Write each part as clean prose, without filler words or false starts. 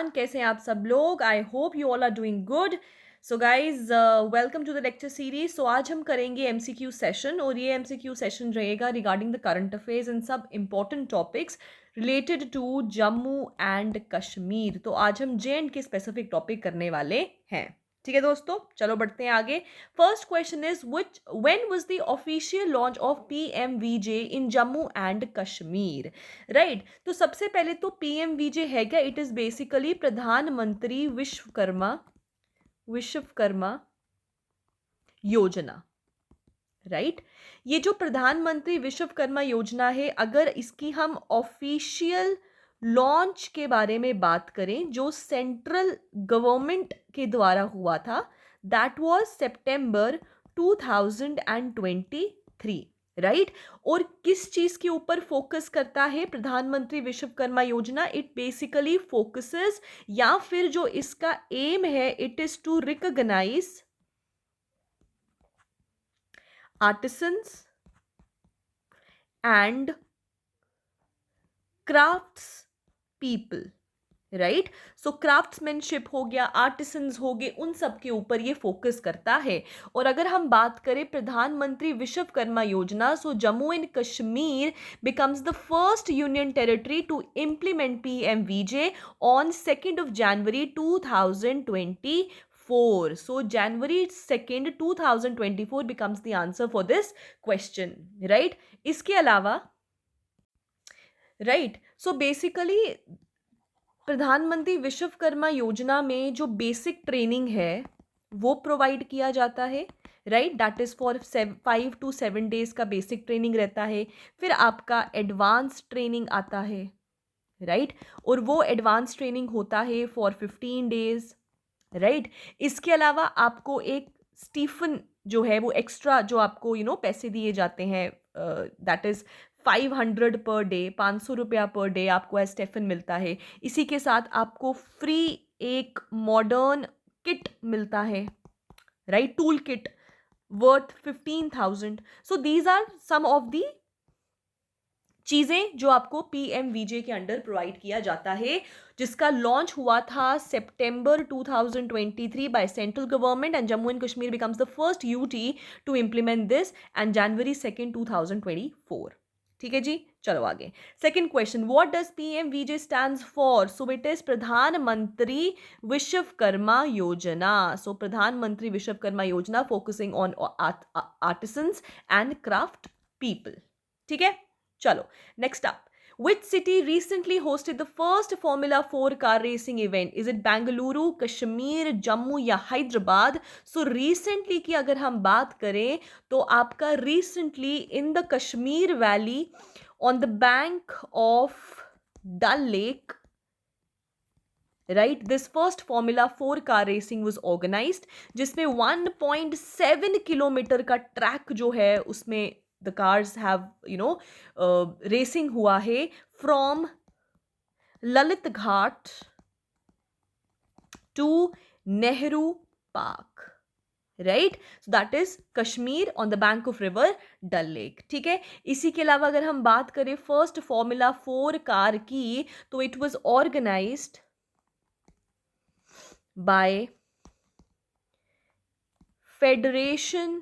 कैसे हैं आप सब लोग? I hope you all are doing good. So guys, welcome to the lecture series. सो आज हम करेंगे एमसीक्यू सेशन, और ये एमसीक्यू सेशन रहेगा regarding the current affairs and सब important topics related to Jammu and Kashmir. तो आज हम J and K specific topic करने वाले हैं। ठीक है दोस्तों, चलो बढ़ते हैं आगे। First question is which when was the official launch of PMVJ in Jammu and Kashmir? Right, तो सबसे पहले तो पीएमवीजे है क्या? इट इज बेसिकली प्रधानमंत्री विश्वकर्मा योजना। राइट, ये जो प्रधानमंत्री विश्वकर्मा योजना है, अगर इसकी हम ऑफिशियल लॉन्च के बारे में बात करें जो सेंट्रल गवर्नमेंट के द्वारा हुआ था, दैट वाज सितंबर 2023। राइट, और किस चीज के ऊपर फोकस करता है प्रधानमंत्री विश्वकर्मा योजना? इट बेसिकली फोकसेस, या फिर जो इसका एम है, it is to recognise artisans and crafts people. Right, so craftsmanship हो गया, आर्टिसंस हो गए, उन सब के ऊपर ये फोकस करता है। और अगर हम बात करें Pradhanmantri Vishwakarma Yojana, so Jammu and Kashmir becomes the first union territory to implement PMVJ on 2nd of January 2024. So January 2nd 2024 becomes the answer for this question. Right, इसके अलावा राइट, सो बेसिकली प्रधानमंत्री विश्वकर्मा योजना में जो बेसिक ट्रेनिंग है वो प्रोवाइड किया जाता है। Right, that is for 5 to 7 days का बेसिक ट्रेनिंग रहता है। फिर आपका एडवांस ट्रेनिंग आता है। राइट, और वो एडवांस ट्रेनिंग होता है फॉर 15 डेज। राइट, इसके अलावा आपको एक स्टीफन जो है वो एक्स्ट्रा जो आपको पैसे दिए जाते हैं, दैट इज 500 पर डे, 500 रुपया पर डे आपको एज स्टेफन मिलता है। इसी के साथ आपको फ्री एक मॉडर्न किट मिलता है। Right, tool kit worth 15,000। So these are some of the चीज़ें जो आपको पीएमवीजे के अंडर प्रोवाइड किया जाता है, जिसका लॉन्च हुआ था सितंबर 2023 by central government, and Jammu and Kashmir becomes the first UT to implement this, and January 2nd 2024। ठीक है जी, चलो आगे। Second question, what does PMVJ stands for? So it is Pradhanmantri Vishwakarma Yojana. So Pradhanmantri Vishwakarma Yojana focusing on artisans and craft people. ठीक है, चलो next up, which city recently hosted the first Formula 4 car racing event? Is it Bengaluru, Kashmir, Jammu या Hyderabad? So recently की अगर हम बात करें तो आपका recently in the Kashmir valley on the bank of Dal lake, right, this first formula 4 car racing was organised, जिसमें 1.7 kilometre का ट्रैक जो है उसमें the cars have racing हुआ है from Lalit Ghat to Nehru Park. Right, so that is Kashmir on the bank of river Dal lake. ठीक है, इसी के अलावा अगर हम बात करें फर्स्ट फॉर्मूला 4 कार की, तो it was organised by federation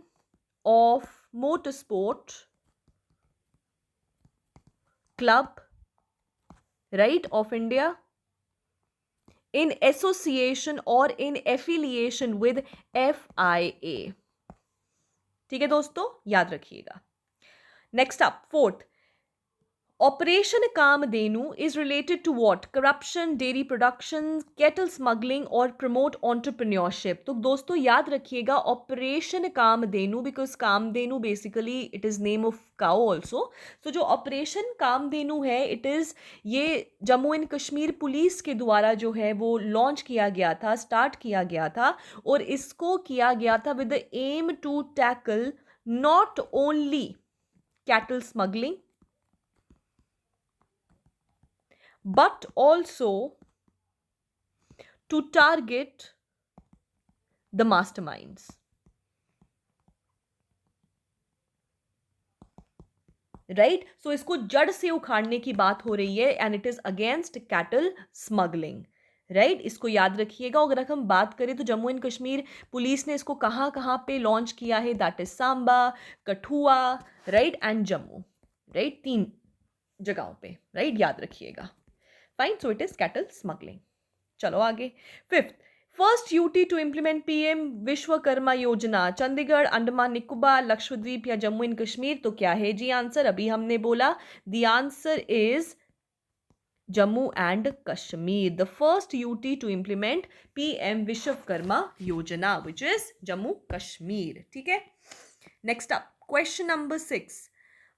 of motorsport club, right, of India in association or in affiliation with FIA। ठीक है दोस्तों, याद रखिएगा। Next up, fourth, operation Kamdhenu is related to what? Corruption, dairy production, cattle smuggling और promote entrepreneurship. तो दोस्तों याद रखिएगा operation Kamdhenu, because Kamdhenu basically it is name of cow also. So जो ऑपरेशन कामधेनु है, इट इज, ये जम्मू एंड कश्मीर पुलिस के द्वारा जो है वो लॉन्च किया गया था, स्टार्ट किया गया था, और इसको किया गया था with the aim to tackle not only cattle smuggling but also to target the masterminds. Right, so इसको जड़ से उखाड़ने की बात हो रही है, and it is against cattle smuggling. Right, इसको याद रखिएगा। और अगर हम बात करें तो जम्मू एंड कश्मीर पुलिस ने इसको कहाँ कहाँ पे लॉन्च किया है, that is Samba, Kathua, right, and Jammu, right, 3 जगहों पे, राइट, याद रखिएगा। Fine, so it is cattle smuggling. चलो आगे। Fifth, first UT to implement PM Vishwakarma Yojana, Chandigarh, Andaman Nicobar, Lakshadweep या जम्मू एंड कश्मीर? तो क्या है जी आंसर? अभी हमने बोला the answer is Jammu and Kashmir, the first UT to implement PM Vishwakarma Yojana, which is Jammu Kashmir. ठीक है, next up, question number 6.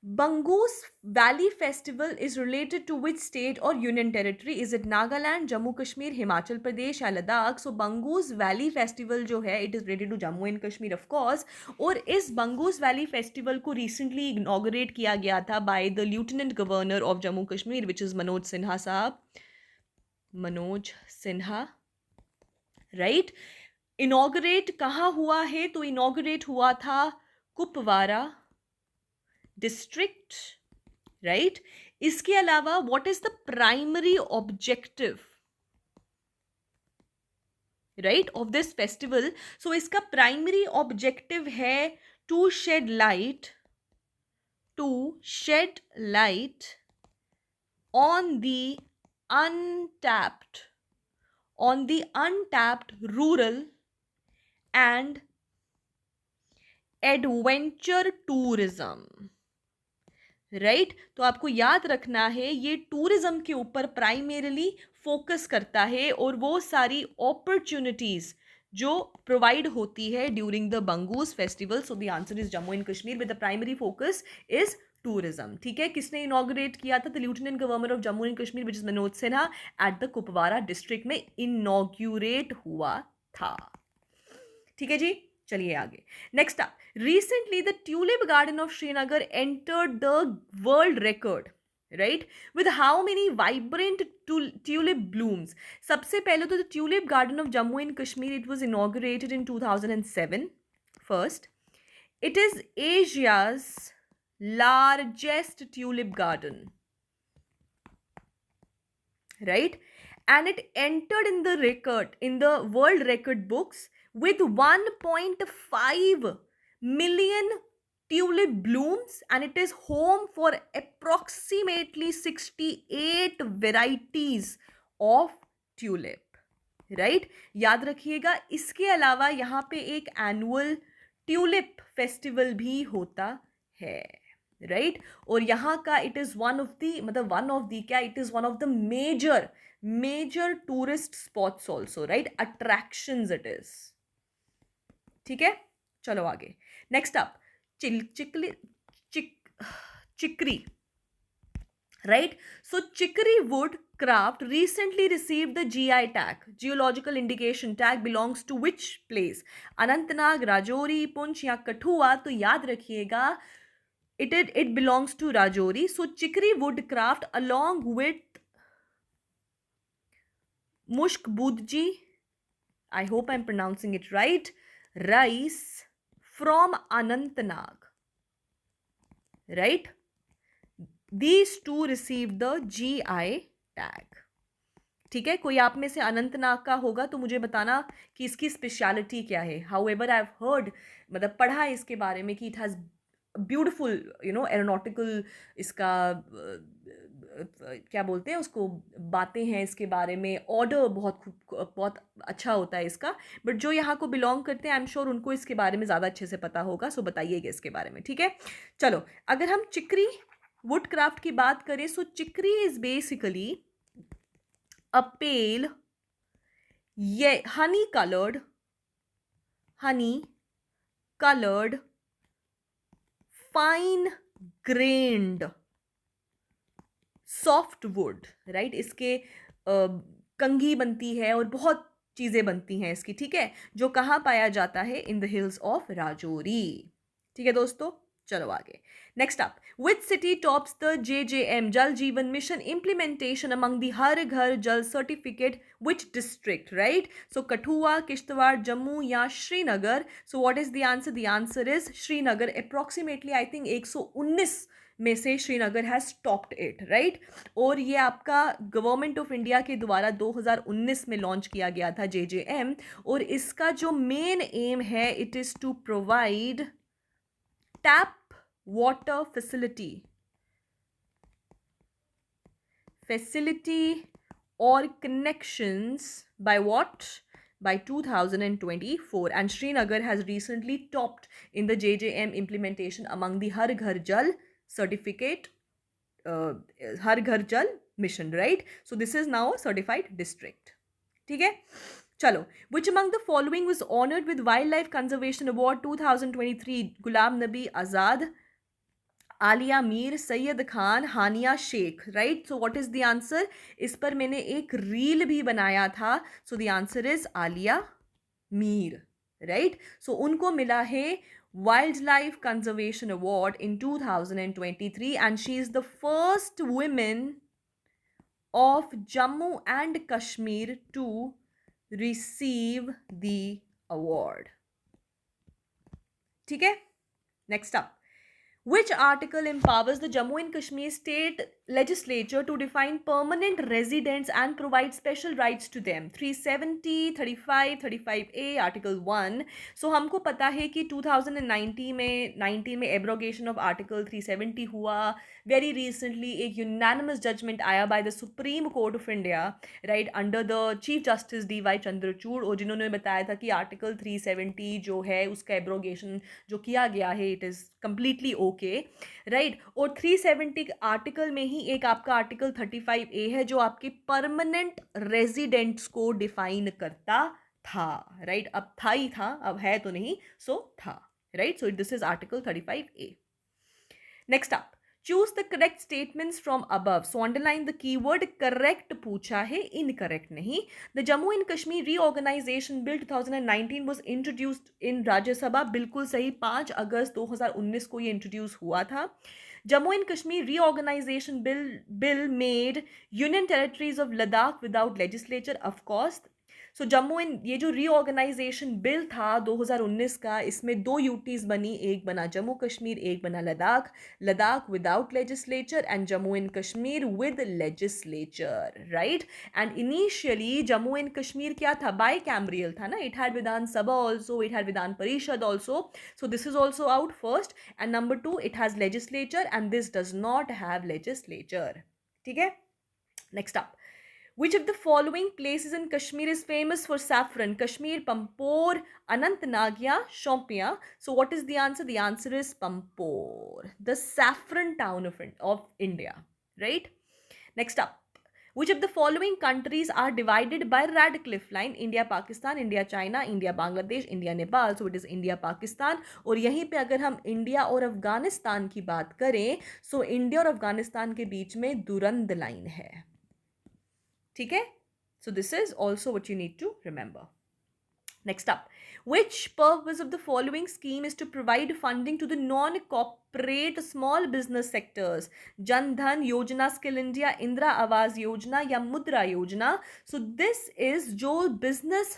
Bangus Valley Festival is related to which state or union territory? Is it Nagaland, Jammu Kashmir, Himachal Pradesh या Ladakh? So Bangus Valley Festival जो है it is related to Jammu and Kashmir of course. और इस Bangus Valley Festival को recently inaugurate किया गया था by the Lieutenant Governor of Jammu Kashmir, which is Manoj Sinha साहब, मनोज सिन्हा, राइट। इनॉग्रेट कहाँ हुआ है? तो इनॉग्रेट हुआ था कुपवारा डिस्ट्रिक्ट, राइट। इसके अलावा what is the primary objective, right, of this festival? So इसका प्राइमरी ऑब्जेक्टिव है to shed light on the untapped rural and adventure tourism, राइट। तो आपको याद रखना है ये टूरिज्म के ऊपर प्राइमरीली फोकस करता है और वो सारी अपॉर्चुनिटीज जो प्रोवाइड होती है during the Bangus festival. So the answer is Jammu and Kashmir with the primary focus is tourism. ठीक है, किसने इनॉग्रेट किया था? The lieutenant governor of Jammu and Kashmir which is Manoj Sinha at the Kupwara district में इनॉग्रेट हुआ था। ठीक है जी, चलिए आगे। Next up, recently the tulip garden of Srinagar entered the world record, right, with how many vibrant tulip blooms? सबसे पहले तो the tulip garden of Jammu and Kashmir, it was inaugurated in 2007 first. It is Asia's largest tulip garden, right, and it entered in the world record books with 1.5 million tulip blooms, and it is home for approximately 68 varieties of tulip, right? याद रखिएगा, इसके अलावा यहाँ पे एक annual tulip festival भी होता है, राइट, और यहाँ का it is one of the क्या, it is one of the major tourist spots also, right, attractions it is. ठीक है, चलो आगे। Next up, chicory, right? So chicory wood craft recently received the GI tag, geological indication tag, belongs to which place? Anantnag, Rajouri, Poonch या कठुआ? तो याद रखिएगा it belongs to Rajouri. So chicory wood craft along with Mushk Budji, I hope I'm pronouncing it right, rice from Anantnag, right? These two received the GI tag. ठीक है, कोई आप में से अनंतनाग का होगा तो मुझे बताना कि इसकी स्पेशलिटी क्या है। हाउएवर आई हैव हर्ड, मतलब पढ़ा है इसके बारे में कि इट हैज़ ब्यूटिफुल एरोनॉटिकल, इसका क्या बोलते हैं उसको, बातें हैं इसके बारे में, ऑर्डर बहुत अच्छा होता है इसका। बट जो यहाँ को बिलोंग करते हैं आई एम श्योर उनको इसके बारे में ज़्यादा अच्छे से पता होगा, सो बताइएगा इसके बारे में। ठीक है, चलो अगर हम चिकरी वुड क्राफ्ट की बात करें, सो चिकरी इज बेसिकली अ पेल ये Honey coloured fine grand soft wood, right. इसके कंघी बनती है और बहुत चीज़ें बनती हैं इसकी, ठीक है, जो कहाँ पाया जाता है? In the hills of Rajouri. ठीक है दोस्तों, चलो आगे। Next up, which city tops the JJM Jal Jeevan mission implementation among the Har Ghar Jal certificate? Which district, right? So Kathua, Kishtwar, Jammu या Srinagar? So what is the answer? The answer is Srinagar. Approximately I think 119 में से Srinagar has topped it, right. और ये आपका government of India के द्वारा 2019 में launch किया गया था JJM। और इसका जो मेन एम है, it is to provide tap water facility or connections by what? By 2024. And Srinagar has recently topped in the JJM implementation among the Har Ghar Jal certificate, Har Ghar Jal mission, right? So this is now a certified district. ठीक है, चलो. Which among the following was honored with Wildlife Conservation Award 2023? Ghulam Nabi Azad, Aliya Mir, Syed Khan, Haniya Sheikh, right. So what is the answer? इस पर मैंने एक reel भी बनाया था. So the answer is Aliya Mir, right. So उनको मिला है wildlife conservation award in 2023 and she is the first women of Jammu and Kashmir to receive the award. ठीक है, next up. Which article empowers the Jammu and Kashmir State Legislature to define permanent residents and provide special rights to them? 370, 35, 35A, Article 1. So हमको पता है कि 2019 में abrogation of article 370 हुआ. Very recently एक unanimous judgement आया by the supreme court of India, right, under the chief justice DY Chandrachud, और जिन्होंने बताया था कि आर्टिकल 370 जो है उसका एब्रोगेशन जो किया गया है, it is completely okay, right. और 370 आर्टिकल में ही एक आपका आर्टिकल 35A है जो आपके परमानेंट रेजिडेंट्स को डिफाइन करता था, राइट. अब था ही था, अब है तो नहीं, सो था, right. So this is article 35A. Next up, choose the correct statements from above. So underline the keyword correct पूछा है, इनकरेक्ट नहीं. The Jammu and Kashmir reorganisation bill 2019 was introduced in Rajya Sabha. बिल्कुल सही, 5 अगस्त 2019 को ये इंट्रोड्यूस हुआ था. Jammu and Kashmir reorganisation bill made union territories of Ladakh without legislature. Of course. So Jammu एंड ये जो रीऑर्गेनाइजेशन बिल था 2019 का, इसमें 2 यूटीज बनी, एक बना जम्मू कश्मीर, एक बना Ladakh. Ladakh without legislature and Jammu and Kashmir with legislature, right. And initially Jammu and Kashmir क्या था? बाई कैम्ब्रियल था ना. It had Vidhan Sabha also, it had Vidhan Parishad also. So this is also out first. And number 2, it has legislature and this does not have legislature. ठीक है, next up. Which of the following places in Kashmir is famous for saffron? Kashmir, Pampore, Anantnag, ya Shopian. So what is the answer? The answer is Pampore, the saffron town of India, right? Next up. Which of the following countries are divided by Radcliffe Line? India, Pakistan, India, China, India, Bangladesh, India, Nepal. So it is India, Pakistan. और यहीं पे अगर हम India और अफगानिस्तान की बात करें, so India और अफगानिस्तान के बीच में दुरंद लाइन है. ठीक है, so this is also what you need to remember. Next up, which purpose of the following scheme is to provide funding to the non-corporate small business sectors? Jan Dhan Yojana, Skill India, Indra Awas Yojana या मुद्रा योजना. So this is जो business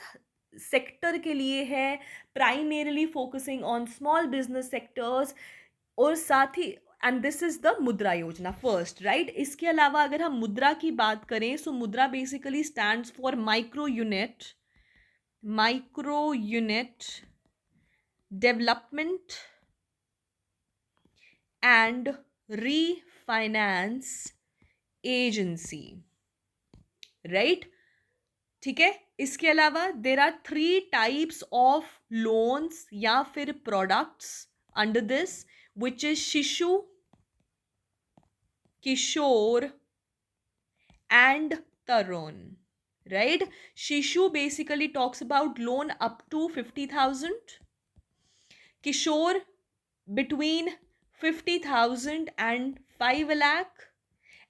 sector के लिए है, primarily focusing on small business sectors, और साथ ही and this is the मुद्रा योजना फर्स्ट, राइट. इसके अलावा अगर हम मुद्रा की बात करें, so Mudra basically stands for micro unit development and refinance agency, right. ठीक है, इसके अलावा there are 3 types of loans या फिर products under this, which is Shishu, Kishore and Tarun, right. Shishu basically talks about loan up to 50,000, Kishore between 50,000 and 5 lakh,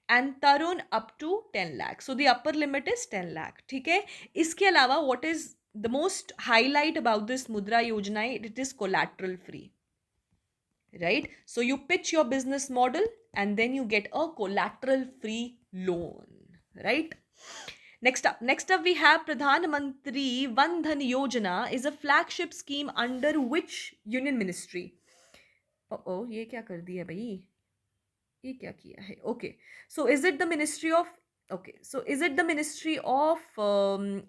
and Tarun up to 10 lakh. So the upper limit is 10 lakh. ठीक है, इसके अलावा what is the most highlight about this Mudra Yojana? It is collateral free, right. So you pitch your business model and then you get a collateral free loan, right. Next up we have Pradhan Mantri Wan Dhan Yojana is a flagship scheme under which union ministry? Oh, ये क्या कर दिया भाई? ये क्या किया है? Okay, so is it the ministry of, okay, so is it the Ministry of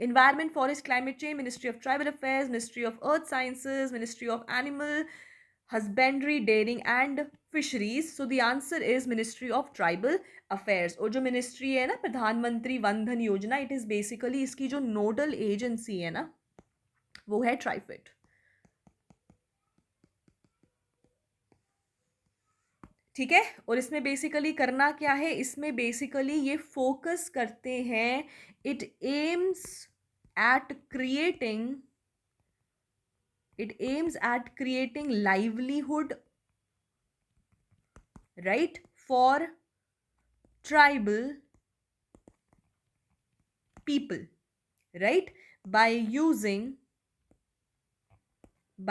Environment, Forest, Climate Change, Ministry of Tribal Affairs, Ministry of Earth Sciences, Ministry of Animal Husbandry, Dairying and Fisheries? So the answer is Ministry of Tribal Affairs. और जो ministry है ना प्रधानमंत्री one धन योजना, it is basically इसकी जो nodal agency है ना वो है ट्राइफेड. ठीक है, और इसमें बेसिकली करना क्या है, इसमें बेसिकली ये फोकस करते हैं, it aims at creating livelihood, right, for tribal people, right, by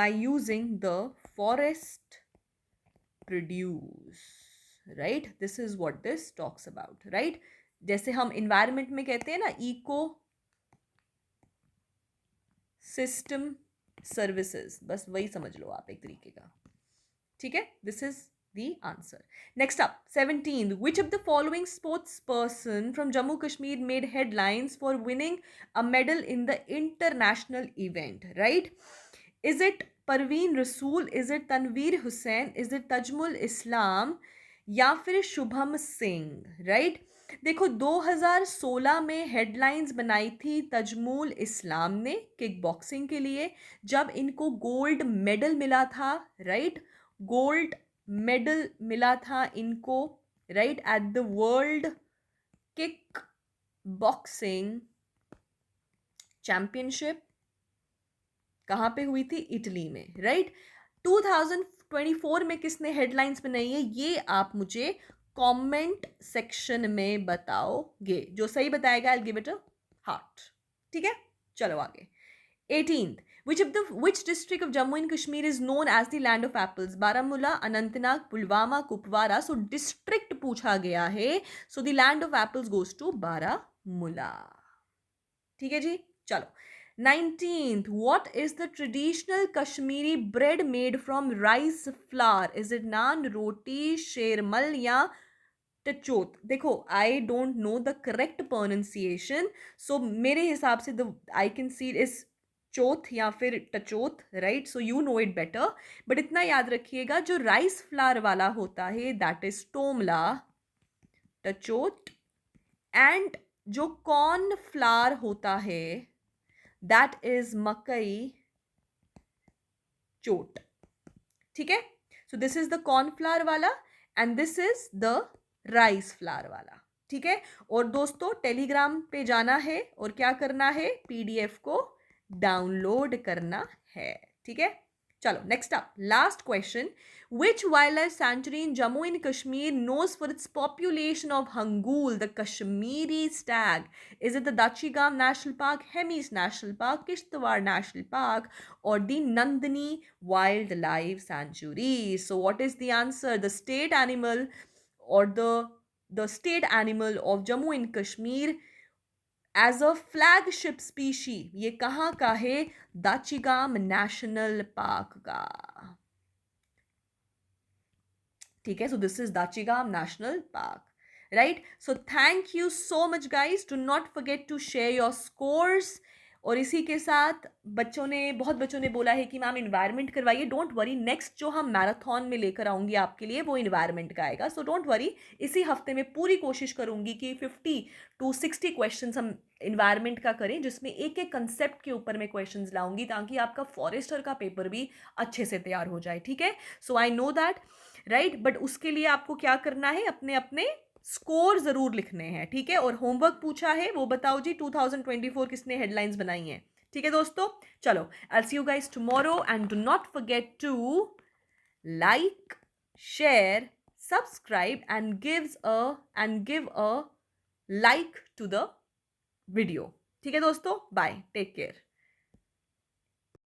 using the forest produce, right? This is what this talks about, right? जैसे हम environment में कहते हैं ना इको सिस्टम सर्विसेज, बस वही समझ लो आप एक तरीके का. ठीक है, this is the answer. Next up, 17th, which of the following sports person from Jammu Kashmir made headlines for winning a medal in the international event, right? Is it Parveen Rasool, is it Tanveer Hussain, is it Tajmul Islam या फिर Shubham Singh, right? देखो 2016 में headlines बनाई थी तजमुल इस्लाम ने kick boxing के लिए, जब इनको गोल्ड मेडल मिला था, राइट? गोल्ड मेडल मिला था इनको, right, at the world kick boxing championship. कहाँ पे हुई थी? इटली में, राइट? 2024 में किसने हेडलाइंस बनाई है ये आप मुझे कमेंट सेक्शन में बताओगे. जो सही बताएगा I will give it a heart. ठीक है, चलो आगे. 18th, which district of Jammu and Kashmir is known as the land of apples? Baramulla, Anantnag, Pulwama, Kupwara. So district पूछा गया है, so the land of apples goes to Baramulla. ठीक है जी, चलो. 19th, what is the traditional Kashmiri bread made from rice flour? Is it naan, roti, shermal या टचोत? देखो I don't know the correct pronunciation, so मेरे हिसाब से the I can see is चोथ या फिर टचोत, right? So you know it better, but इतना याद रखिएगा जो राइस फ्लावर वाला होता है दैट इज टोमला, टचोत, एंड जो कॉर्न फ्लावर होता है दैट इज मकई चोट. ठीक है, so this is the corn flour वाला and this is the rice flour वाला. ठीक है, और दोस्तों टेलीग्राम पे जाना है और क्या करना है, पीडीएफ को डाउनलोड करना है. ठीक है, चलो next up, last question. Which wildlife sanctuary in Jammu and Kashmir knows for its population of Hangul, the Kashmiri stag? Is it the Dachigam National Park, Hemis National Park, Kishtwar National Park, or the Nandini Wildlife Sanctuary? So what is the answer? The state animal or the state animal of Jammu and Kashmir as a flagship species, ये कहाँ का है? दाचिगाम national park का. ठीक है, so this is Dachigam national park, right? So thank you so much guys, do not forget to share your scores. और इसी के साथ बहुत बच्चों ने बोला है कि मैम इन्वायरमेंट करवाइए. डोंट वरी, नेक्स्ट जो हम मैराथन में लेकर आऊँगी आपके लिए वो इन्वायरमेंट का आएगा. सो डोंट वरी, इसी हफ्ते में पूरी कोशिश करूँगी कि 50 to 60 क्वेश्चन हम इन्वायरमेंट का करें, जिसमें एक एक कंसेप्ट के ऊपर मैं क्वेश्चंस लाऊंगी ताकि आपका फॉरेस्टर का पेपर भी अच्छे से तैयार हो जाए. ठीक है, so I know that, right? But उसके लिए आपको क्या करना है, अपने अपने स्कोर जरूर लिखने हैं. ठीक है, और होमवर्क पूछा है वो बताओ जी 2024 किसने हेडलाइंस बनाई हैं. ठीक है दोस्तों, चलो I see you guys tomorrow and do not forget to like, share, subscribe and give a like to the video. ठीक है दोस्तों, बाय, टेक केयर.